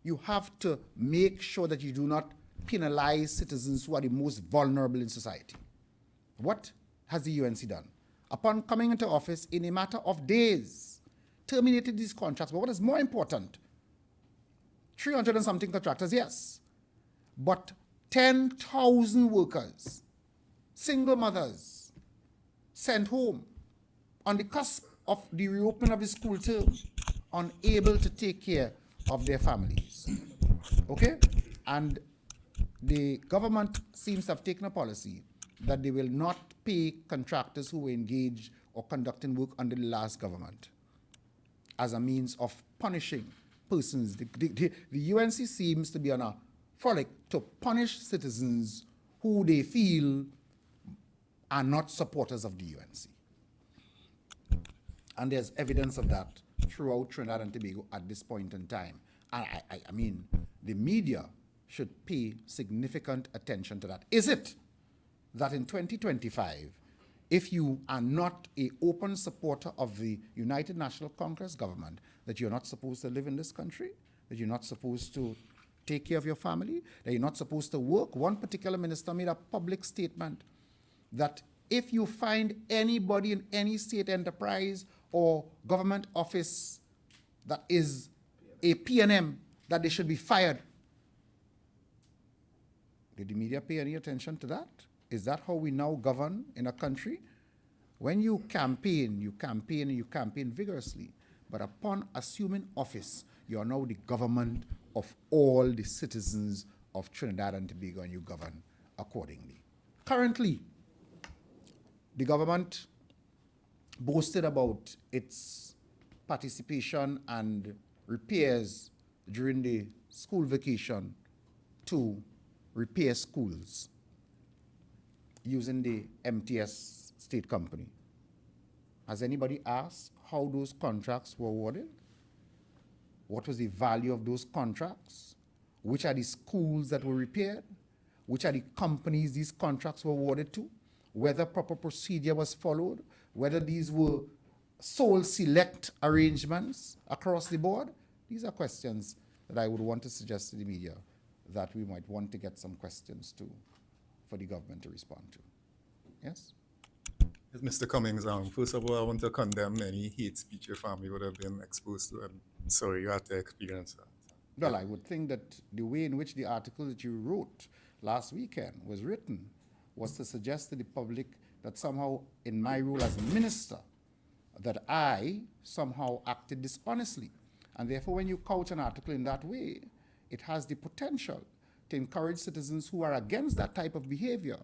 you have to make sure that you do not penalize citizens who are the most vulnerable in society. What has the UNC done? Upon coming into office, in a matter of days, terminated these contracts. But what is more important, 300 and something contractors, yes, but 10,000 workers, single mothers, sent home on the cusp of the reopening of the school term, unable to take care of their families. Okay? And the government seems to have taken a policy that they will not pay contractors who were engaged or conducting work under the last government as a means of punishing persons. The UNC seems to be on a frolic to punish citizens who they feel are not supporters of the UNC. And there's evidence of that throughout Trinidad and Tobago at this point in time. And I mean, the media should pay significant attention to that. Is it that in 2025, if you are not an open supporter of the United National Congress government, that you're not supposed to live in this country, that you're not supposed to take care of your family, that you're not supposed to work? One particular minister made a public statement that if you find anybody in any state enterprise or government office that is a PNM, that they should be fired. Did the media pay any attention to that? Is that how we now govern in a country? When you campaign and you campaign vigorously. But upon assuming office, you are now the government of all the citizens of Trinidad and Tobago, and you govern accordingly. Currently, the government boasted about its participation and repairs during the school vacation to repair schools using the MTS state company. Has anybody asked how those contracts were awarded? What was the value of those contracts? Which are the schools that were repaired? Which are the companies these contracts were awarded to? Whether proper procedure was followed? Whether these were sole select arrangements across the board? These are questions that I would want to suggest to the media that we might want to get some questions to for the government to respond to. Yes? Yes, Mr. Cummings, first of all, I want to condemn any hate speech your family would have been exposed to. I'm sorry you had to experience that. Well, I would think that the way in which the article that you wrote last weekend was written was to suggest to the public that somehow in my role as minister, that I somehow acted dishonestly. And therefore, when you couch an article in that way, it has the potential to encourage citizens who are against that type of behavior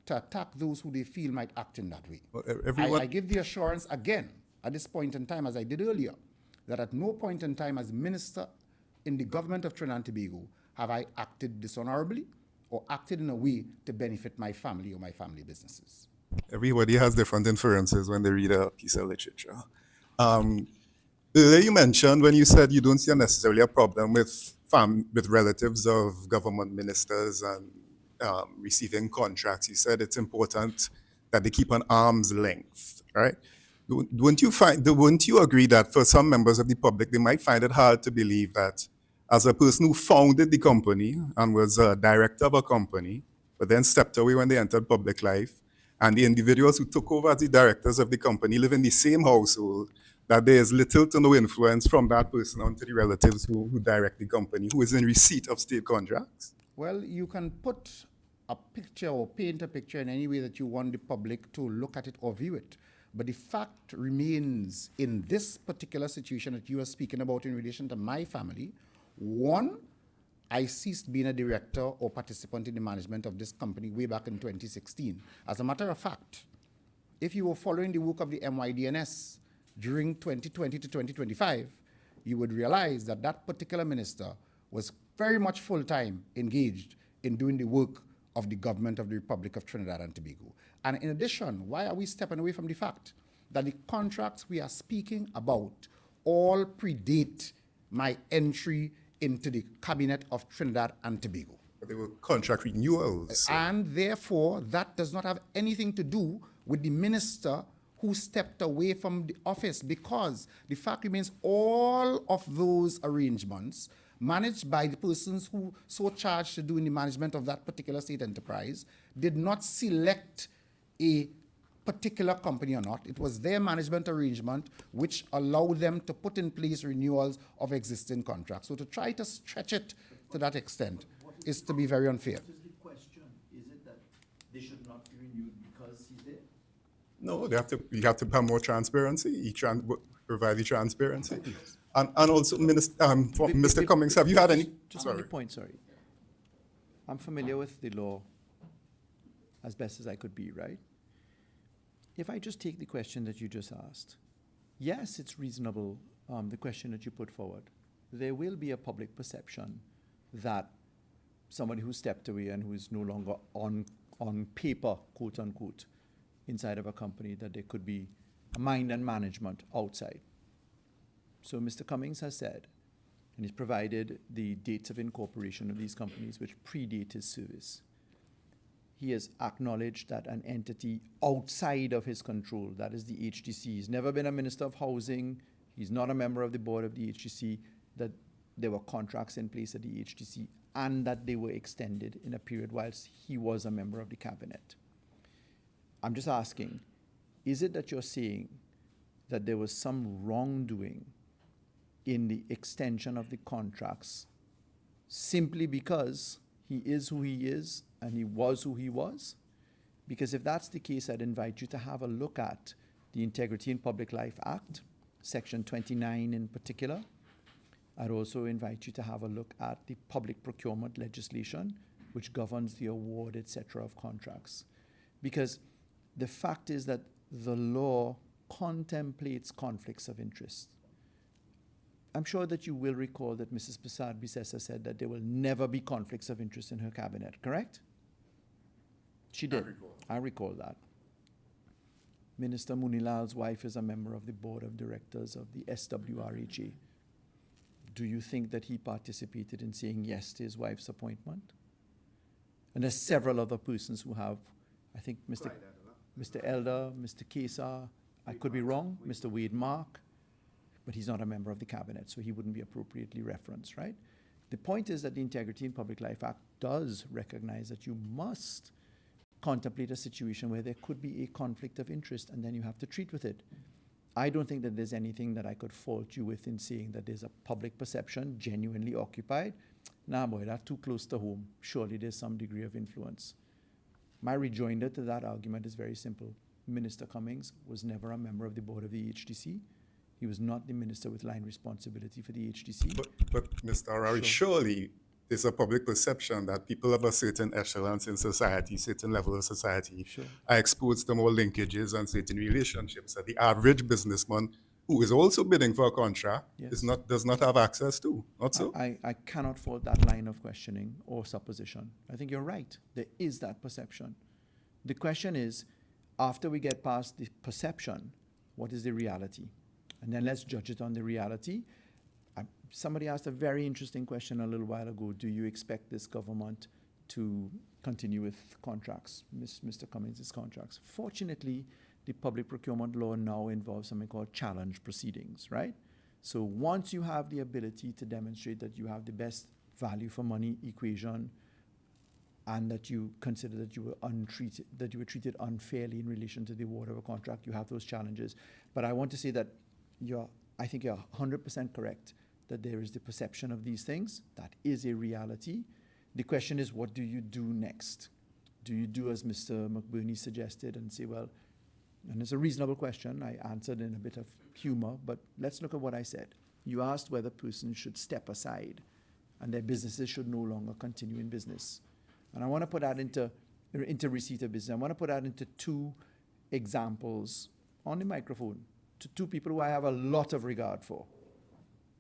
to attack those who they feel might act in that way. Well, everyone, I give the assurance again at this point in time, as I did earlier, that at no point in time as minister in the government of Trinidad and Tobago have I acted dishonorably or acted in a way to benefit my family or my family businesses. everybody has different inferences when they read a piece of literature. Earlier you mentioned when you said you don't see necessarily a problem with relatives of government ministers and receiving contracts. You said it's important that they keep an arm's length, right? Wouldn't you agree that for some members of the public, they might find it hard to believe that as a person who founded the company and was a director of a company, but then stepped away when they entered public life, and the individuals who took over as the directors of the company live in the same household, that there is little to no influence from that person onto the relatives who direct the company, who is in receipt of state contracts? Well, you can put a picture or paint a picture in any way that you want the public to look at it or view it. But the fact remains in this particular situation that you are speaking about in relation to my family, one, I ceased being a director or participant in the management of this company way back in 2016. As a matter of fact, if you were following the work of the MYDNS during 2020 to 2025, you would realize that that particular minister was very much full-time engaged in doing the work of the government of the Republic of Trinidad and Tobago. And in addition, why are we stepping away from the fact that the contracts we are speaking about all predate my entry into the cabinet of Trinidad and Tobago? But they were contract renewals. And therefore, that does not have anything to do with the minister who stepped away from the office, because the fact remains all of those arrangements managed by the persons who so charged to doing the management of that particular state enterprise did not select a particular company or not. It was their management arrangement which allowed them to put in place renewals of existing contracts. So to try to stretch it to that extent is to be very unfair. What is the question? Is it that they should not be renewed because he's there? No, you have to have more transparency, provide the transparency. And also, Mr. Cummings, have you had any? Just on the point, sorry. I'm familiar with the law as best as I could be, right? If I just take the question that you just asked, yes, it's reasonable, the question that you put forward. There will be a public perception that somebody who stepped away and who is no longer on paper, quote unquote, inside of a company, that there could be a mind and management outside. So Mr. Cummings has said, and he's provided the dates of incorporation of these companies which predate his service. He has acknowledged that an entity outside of his control, that is the HDC, he's never been a Minister of Housing, he's not a member of the board of the HDC, that there were contracts in place at the HDC and that they were extended in a period whilst he was a member of the cabinet. I'm just asking, is it that you're saying that there was some wrongdoing in the extension of the contracts simply because he is who he is and he was who he was? Because if that's the case, I'd invite you to have a look at the Integrity in Public Life Act, Section 29 in particular. I'd also invite you to have a look at the public procurement legislation, which governs the award, etc., of contracts. Because the fact is that the law contemplates conflicts of interest. I'm sure that you will recall that Mrs. Prasad Bisesa said that there will never be conflicts of interest in her cabinet, correct? She did. I recall that. Minister Munilal's wife is a member of the board of directors of the SWRHA. Do you think that he participated in saying yes to his wife's appointment? And there's several other persons who have, I think Mr. Elder, Mr. Kesa, I could be wrong, Mr. Wade Mark, but he's not a member of the cabinet, so he wouldn't be appropriately referenced, right? The point is that the Integrity in Public Life Act does recognize that you must contemplate a situation where there could be a conflict of interest, and then you have to treat with it. I don't think that there's anything that I could fault you with in saying that there's a public perception genuinely occupied. Nah, boy, that's too close to home. Surely there's some degree of influence. My rejoinder to that argument is very simple. Minister Cummings was never a member of the board of the HDC. He was not the minister with line responsibility for the HDC. But Mr. Al-Rawi, surely there's a public perception that people of a certain echelons in society, certain level of society, are exposed to more linkages and certain relationships that the average businessman who is also bidding for a contract does not have access to. Not so? I cannot fault that line of questioning or supposition. I think you're right. There is that perception. The question is, after we get past the perception, what is the reality? And then let's judge it on the reality. Somebody asked a very interesting question a little while ago. Do you expect this government to continue with contracts, Mr. Cummings' contracts? Fortunately, the public procurement law now involves something called challenge proceedings, right? So once you have the ability to demonstrate that you have the best value for money equation and that you consider that you were treated unfairly in relation to the award of a contract, you have those challenges. But I want to say that I think you're 100% correct that there is the perception of these things. That is a reality. The question is, what do you do next? Do you do as Mr. McBurney suggested and say, well, and it's a reasonable question. I answered in a bit of humor, but let's look at what I said. You asked whether persons should step aside and their businesses should no longer continue in business. And I want to put that into receipt of business. I want to put that into two examples on the microphone to two people who I have a lot of regard for.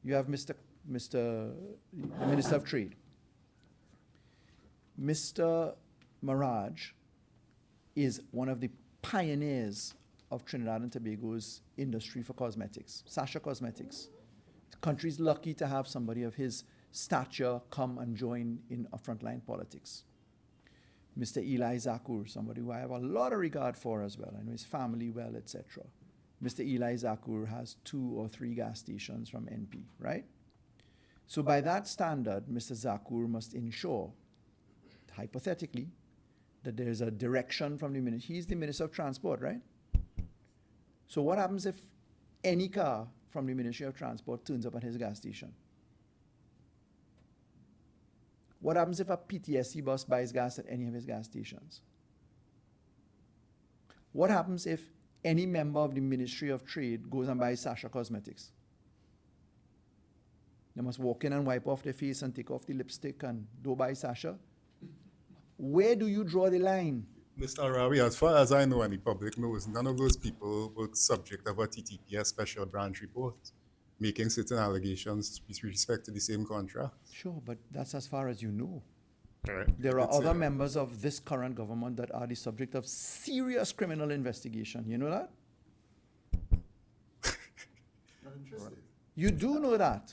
You have the Minister of Trade. Mr. Maraj is one of the pioneers of Trinidad and Tobago's industry for cosmetics, Sasha Cosmetics. The country's lucky to have somebody of his stature come and join in frontline politics. Mr. Eli Zakur, somebody who I have a lot of regard for as well. I know his family well, etc. Mr. Eli Zakur has 2 or 3 gas stations from NP, right? So by that standard, Mr. Zakur must ensure, hypothetically, that there is a direction from the minister. He's the Minister of Transport, right? So what happens if any car from the Ministry of Transport turns up at his gas station? What happens if a PTSC bus buys gas at any of his gas stations? What happens if any member of the Ministry of Trade goes and buys Sasha Cosmetics? They must walk in and wipe off their face and take off the lipstick and don't buy Sasha. Where do you draw the line? Mr. Al-Rawi, as far as I know and the public knows, none of those people were subject of a TTPS special branch report making certain allegations with respect to the same contract. Sure, but that's as far as you know. Right. There are other members of this current government that are the subject of serious criminal investigation. You know that? You do know that.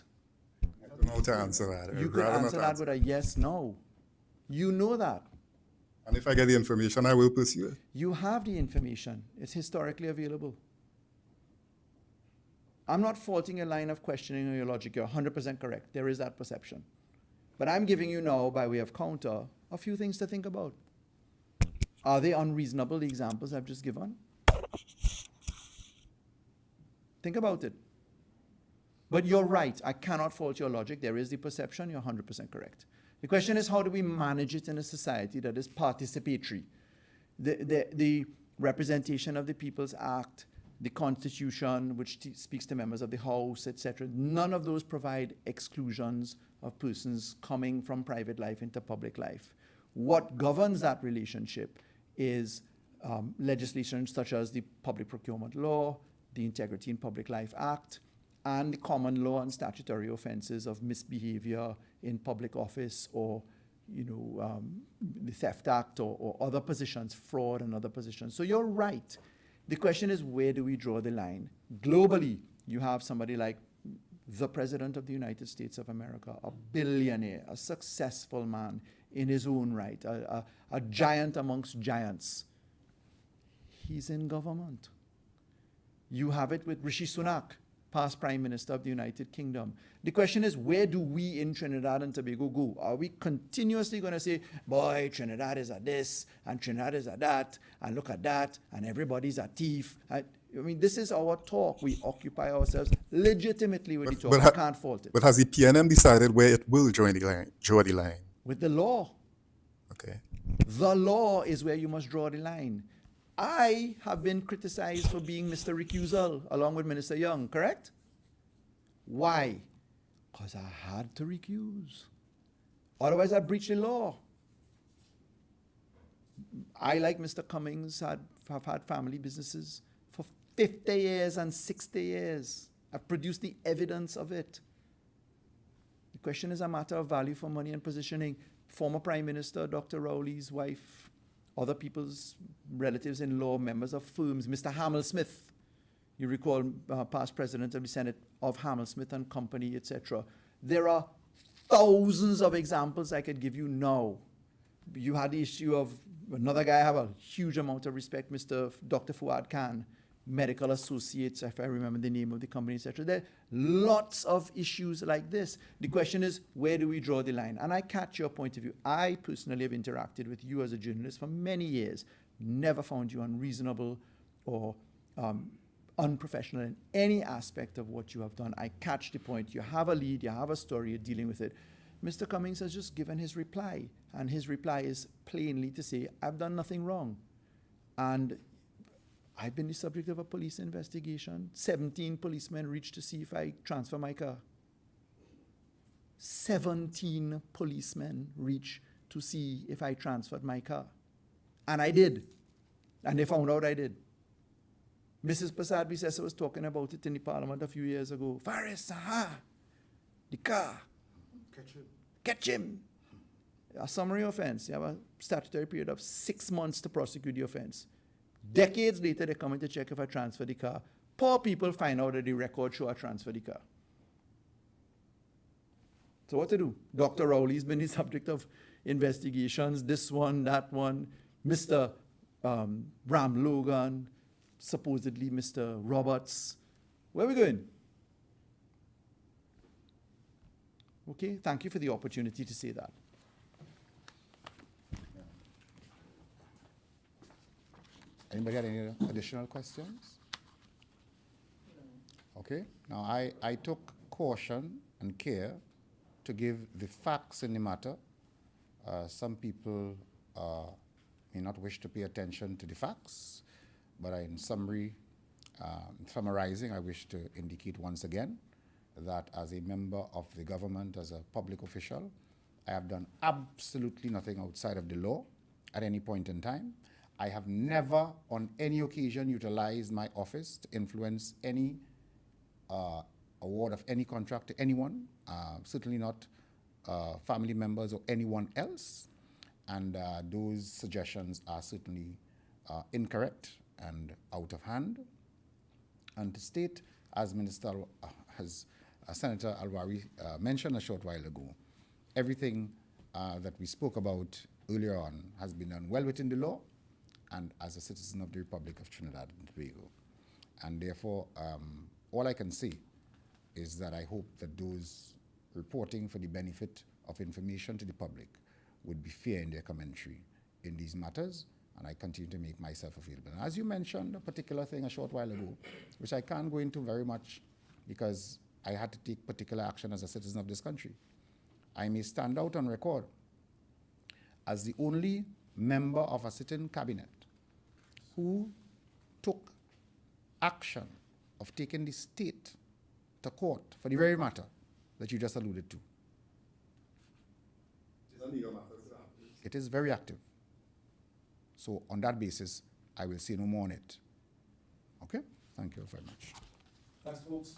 I don't know how to answer that. You could answer that with a yes, no. You know that. And if I get the information, I will pursue it. You have the information. It's historically available. I'm not faulting your line of questioning or your logic. You're 100% correct. There is that perception. But I'm giving you now, by way of counter, a few things to think about. Are they unreasonable, the examples I've just given? Think about it. But you're right. I cannot fault your logic. There is the perception. You're 100% correct. The question is, how do we manage it in a society that is participatory? The Representation of the People's Act, the Constitution, which speaks to members of the House, etc., none of those provide exclusions of persons coming from private life into public life. What governs that relationship is legislation such as the Public Procurement Law, the Integrity in Public Life Act, and the common law and statutory offenses of misbehavior in public office or, the Theft Act or other positions, fraud and other positions. So you're right. The question is, where do we draw the line? Globally, you have somebody like the President of the United States of America, a billionaire, a successful man in his own right, a giant amongst giants. He's in government. You have it with Rishi Sunak, past Prime Minister of the United Kingdom. The question is, where do we in Trinidad and Tobago go? Are we continuously going to say, boy, Trinidad is at this, and Trinidad is at that, and look at that, and everybody's a thief? I mean, this is our talk. We occupy ourselves legitimately with the talk. I can't fault it. But has the PNM decided where it will draw the line? With the law. Okay. The law is where you must draw the line. I have been criticized for being Mr. Recusal along with Minister Young, correct? Why? Because I had to recuse. Otherwise, I breach the law. I, like Mr. Cummings, have had family businesses for 50 years and 60 years. I've produced the evidence of it. The question is a matter of value for money and positioning. Former Prime Minister Dr. Rowley's wife, other people's relatives-in-law, members of firms, Mr. Hamel-Smith, you recall, past president of the Senate of Hamel-Smith and Company, etc. There are thousands of examples I could give you now. You had the issue of another guy I have a huge amount of respect, Dr. Fuad Khan, Medical Associates, if I remember the name of the company, etc. There are lots of issues like this. The question is, where do we draw the line? And I catch your point of view. I personally have interacted with you as a journalist for many years, never found you unreasonable or unprofessional in any aspect of what you have done. I catch the point. You have a lead, you have a story, you're dealing with it. Mr. Cummings has just given his reply, and his reply is plainly to say, I've done nothing wrong. And I've been the subject of a police investigation. 17 policemen reached to see if I transfer my car. 17 policemen reached to see if I transferred my car. And I did. And they found out I did. Mrs. Prasad Bisesa was talking about it in the parliament a few years ago. Faris, the car. Catch him. A summary offense. You have a statutory period of 6 months to prosecute the offense. Decades later, they're coming to check if I transfer the car. Poor people find out that the record show I transfer the car. So what to do? Dr. Rowley's been the subject of investigations. This one, that one. Mr. Ram Logan, supposedly Mr. Roberts. Where are we going? Okay, thank you for the opportunity to say that. Anybody had any additional questions? Okay, now I took caution and care to give the facts in the matter. Some people may not wish to pay attention to the facts, but in summary, summarizing, I wish to indicate once again that as a member of the government, as a public official, I have done absolutely nothing outside of the law at any point in time. I have never on any occasion utilized my office to influence any award of any contract to anyone, certainly not family members or anyone else. And those suggestions are certainly incorrect and out of hand. And to state, as Senator Al-Rawi mentioned a short while ago, everything that we spoke about earlier on has been done well within the law and as a citizen of the Republic of Trinidad and Tobago. And therefore, all I can say is that I hope that those reporting for the benefit of information to the public would be fair in their commentary in these matters, and I continue to make myself available. And as you mentioned a particular thing a short while ago, which I can't go into very much because I had to take particular action as a citizen of this country. I may stand out on record as the only member of a sitting cabinet who took action of taking the state to court for the very matter that you just alluded to. It is very active. So on that basis, I will say no more on it. Okay? Thank you very much. Thanks, folks.